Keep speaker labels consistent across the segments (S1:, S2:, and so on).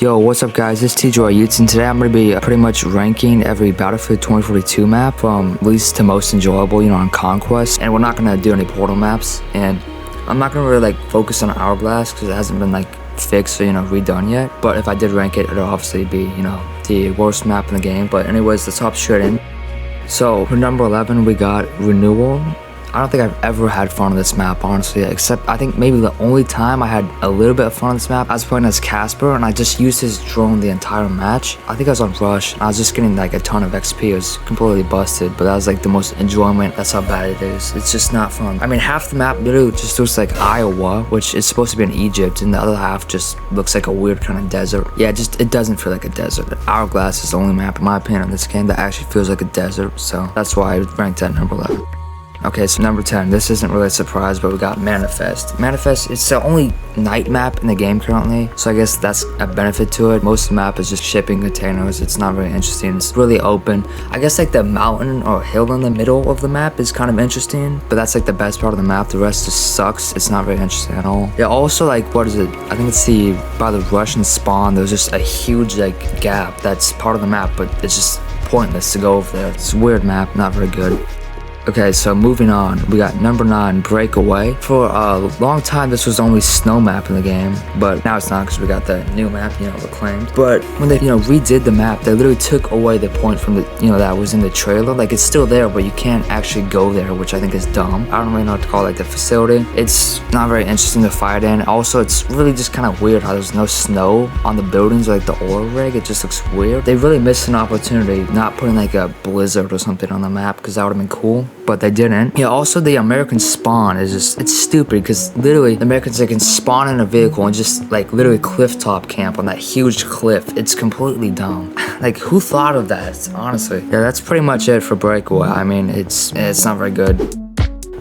S1: Yo, what's up guys, it's TJ Utes, and today I'm going to be pretty much ranking every Battlefield 2042 map from least to most enjoyable, on Conquest. And we're not going to do any portal maps, and I'm not going to really focus on Hourglass because it hasn't been fixed or redone yet. But if I did rank it, it'll obviously be the worst map in the game. But anyways, let's hop straight in. So for number 11 we got Renewal. I don't think I've ever had fun on this map, honestly, except I think maybe the only time I had a little bit of fun on this map, I was playing as Casper, and I just used his drone the entire match. I think I was on Rush, and I was just getting a ton of XP. It was completely busted, but that was the most enjoyment. That's how bad it is. It's just not fun. I mean, half the map literally just looks like Iowa, which is supposed to be in Egypt, and the other half just looks like a weird kind of desert. Yeah, it doesn't feel like a desert. Hourglass is the only map, in my opinion, in this game that actually feels like a desert, so that's why I ranked at number 11. Okay, so number 10, this isn't really a surprise, but we got Manifest. Manifest, it's the only night map in the game currently, so I guess that's a benefit to it. Most of the map is just shipping containers. It's not very interesting. It's really open. I guess the mountain or hill in the middle of the map is kind of interesting, but that's the best part of the map. The rest just sucks. It's not very interesting at all. Yeah, also what is it? I think it's by the Russian spawn, there's just a huge gap that's part of the map, but it's just pointless to go over there. It's a weird map, not very good. Okay, so moving on, we got number 9, Breakaway. For a long time, this was the only snow map in the game, but now it's not because we got the new map, Reclaimed. But when they, redid the map, they literally took away the point from the, that was in the trailer. It's still there, but you can't actually go there, which I think is dumb. I don't really know what to call the facility. It's not very interesting to fight in. Also, it's really just kind of weird how there's no snow on the buildings or the oil rig. It just looks weird. They really missed an opportunity not putting a blizzard or something on the map, because that would have been cool. But they didn't. Yeah, also the American spawn is just, it's stupid, because literally the Americans can spawn in a vehicle and just literally cliff top camp on that huge cliff. It's completely dumb. Who thought of that, honestly? Yeah, that's pretty much it for Breakaway. I mean, it's not very good.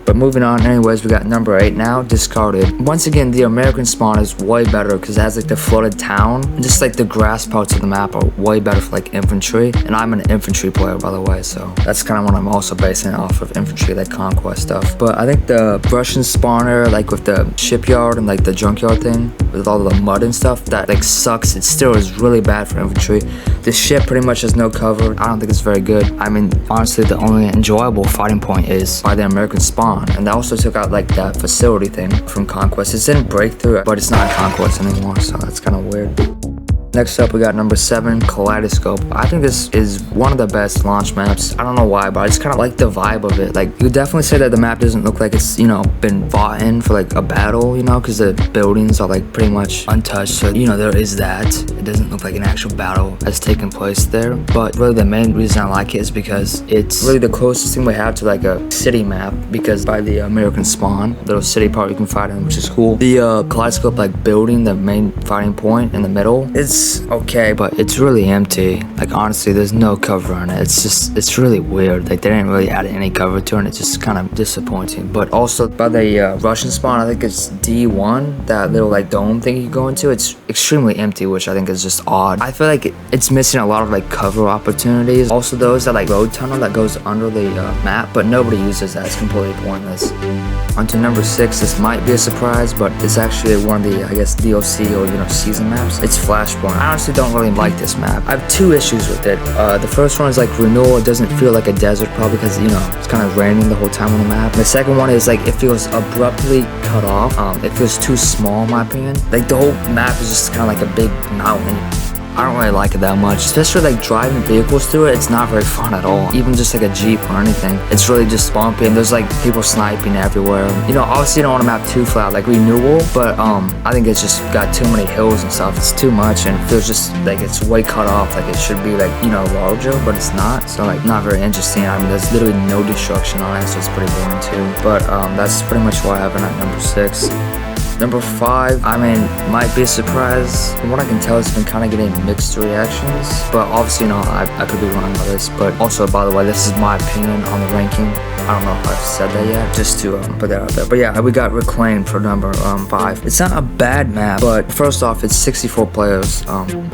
S1: But moving on, anyways, we got number 8 now, Discarded. Once again, the American spawn is way better because it has the flooded town. And just the grass parts of the map are way better for infantry. And I'm an infantry player, by the way, so that's kind of what I'm also basing it off of, infantry, Conquest stuff. But I think the Russian spawner, with the shipyard and the junkyard thing, with all the mud and stuff, that sucks. It still is really bad for infantry. The ship pretty much has no cover. I don't think it's very good. I mean, honestly, the only enjoyable fighting point is by the American spawn. And they also took out that facility thing from Conquest. It's in Breakthrough, but it's not in Conquest anymore, so that's kind of weird. Next up, we got number 7, Kaleidoscope. I think this is one of the best launch maps. I don't know why, but I just kind of like the vibe of it. You definitely say that the map doesn't look like it's, been fought in for a battle, because the buildings are pretty much untouched. So, there is that. It doesn't look like an actual battle has taken place there. But really the main reason I like it is because it's really the closest thing we have to a city map, because by the American spawn, little city part you can fight in, which is cool. The Kaleidoscope building, the main fighting point in the middle, it's okay, but it's really empty. Honestly, there's no cover on it. It's really weird. They didn't really add any cover to it, and it's just kind of disappointing. But also by the Russian spawn, I think it's D1, that little dome thing you go into, it's extremely empty, which I think is just odd. I feel it's missing a lot of cover opportunities. Also, those that road tunnel that goes under the map, but nobody uses that. It's completely pointless. On to number 6, this might be a surprise, but it's actually one of the, I guess, DLC or season maps. It's Flashpoint. I honestly don't really like this map. I have 2 issues with it. The first one is Renewal. It doesn't feel like a desert, probably because it's kind of raining the whole time on the map. And the second one is it feels abruptly cut off. It feels too small, in my opinion. The whole map is just kind of a big mountain. I don't really like it that much, especially driving vehicles through it. It's not very fun at all, even just a Jeep or anything. It's really just bumpy, and there's people sniping everywhere. Obviously you don't want a map too flat Renewal, but I think it's just got too many hills and stuff. It's too much, and it feels just it's way cut off. It should be larger, but it's not. So not very interesting. I mean, there's literally no destruction on it, so it's pretty boring too. But that's pretty much why I have it at number 6. Number 5, I mean, might be a surprise. From what I can tell, it's been kind of getting mixed reactions. But obviously, I could be wrong about this. But also, by the way, this is my opinion on the ranking. I don't know if I've said that yet, just to put that out there. But yeah, we got Reclaimed for number 5. It's not a bad map, but first off, it's 64 players,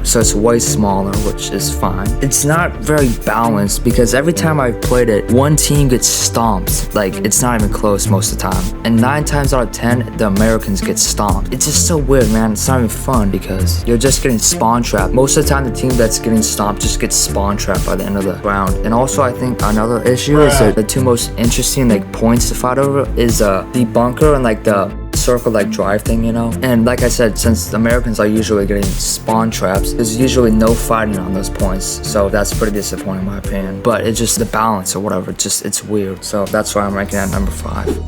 S1: so it's way smaller, which is fine. It's not very balanced because every time I've played it, one team gets stomped. Like, it's not even close most of the time. And 9 times out of 10, the Americans get stomped. It's just so weird, man. It's not even fun because you're just getting spawn trapped. Most of the time, the team that's getting stomped just gets spawn trapped by the end of the round. And also, I think another issue is that the 2 most interesting like points to fight over is the bunker and like the circle like drive thing, you know. And like I said, since the Americans are usually getting spawn traps, there's usually no fighting on those points, so that's pretty disappointing in my opinion. But it's just the balance or whatever, it's weird. So that's why I'm ranking at number 5.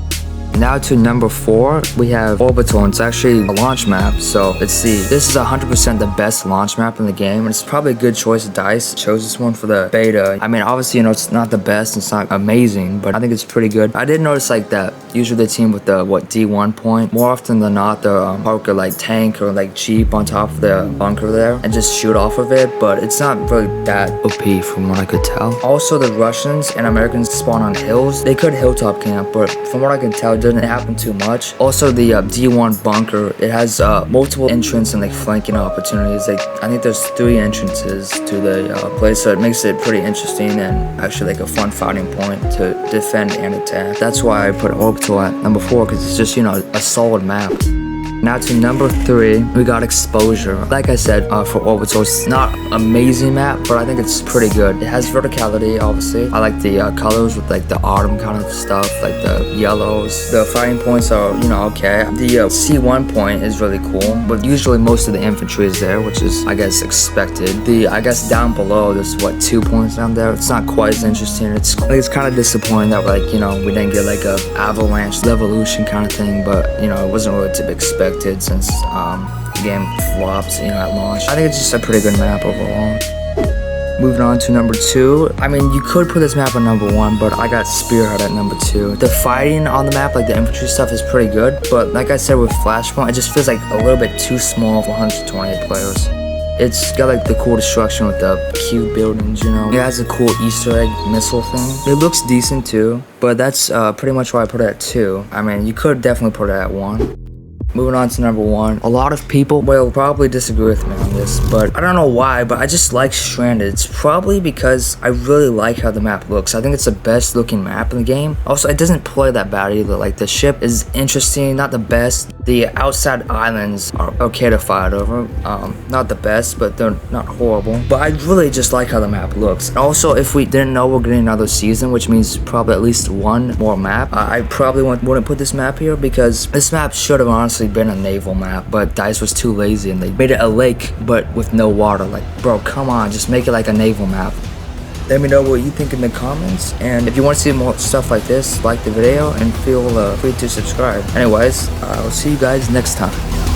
S1: Now to number 4, we have Orbital, and it's actually a launch map. So let's see, this is 100% the best launch map in the game, and it's probably a good choice of DICE. Chose this one for the beta. I mean, obviously, you know, it's not the best, it's not amazing, but I think it's pretty good. I did notice like that usually the team with the D1 point, more often than not, the park or like tank or like jeep on top of the bunker there and just shoot off of it, but it's not really that OP from what I could tell. Also, the Russians and Americans spawn on hills. They could hilltop camp, but from what I can tell, it doesn't happen too much. Also, the D1 bunker, it has multiple entrance and like flanking opportunities. Like, I think there's 3 entrances to the place, so it makes it pretty interesting and actually like a fun fighting point to defend and attack. That's why I put Orbital at number 4, because it's just, you know, a solid map. Now to number 3, we got Exposure. Like I said, for Orbital, it's not amazing map, but I think it's pretty good. It has verticality, obviously. I like the colors with like the autumn kind of stuff, like the yellows. The fighting points are, you know, okay. The C1 point is really cool, but usually most of the infantry is there, which is, I guess, expected. I guess down below, there's what, 2 points down there. It's not quite as interesting. It's kind of disappointing that, like, you know, we didn't get like a avalanche revolution kind of thing, but you know, it wasn't really to be expected since the game flops, you know, at launch. I think it's just a pretty good map overall. Moving on to number 2. I mean, you could put this map on number 1, but I got Spearhead at number 2. The fighting on the map, like the infantry stuff, is pretty good, but like I said with Flashpoint, it just feels like a little bit too small for 128 players. It's got like the cool destruction with the cube buildings, you know. It has a cool Easter egg missile thing. It looks decent too, but that's pretty much why I put it at 2. I mean, you could definitely put it at 1. Moving on to number 1. A lot of people will probably disagree with me on this, but I don't know why, but I just like Stranded. It's probably because I really like how the map looks. I think it's the best looking map in the game. Also, it doesn't play that bad either. Like, the ship is interesting, not the best. The outside islands are okay to fight over. Not the best, but they're not horrible. But I really just like how the map looks. And also, if we didn't know we're getting another season, which means probably at least 1 more map, I probably wouldn't put this map here, because this map should have honestly been a naval map, but DICE was too lazy and they made it a lake but with no water. Like, bro, come on, just make it like a naval map. Let me know what you think in the comments, and if you want to see more stuff like this, like the video and feel free to subscribe. Anyways, I'll see you guys next time.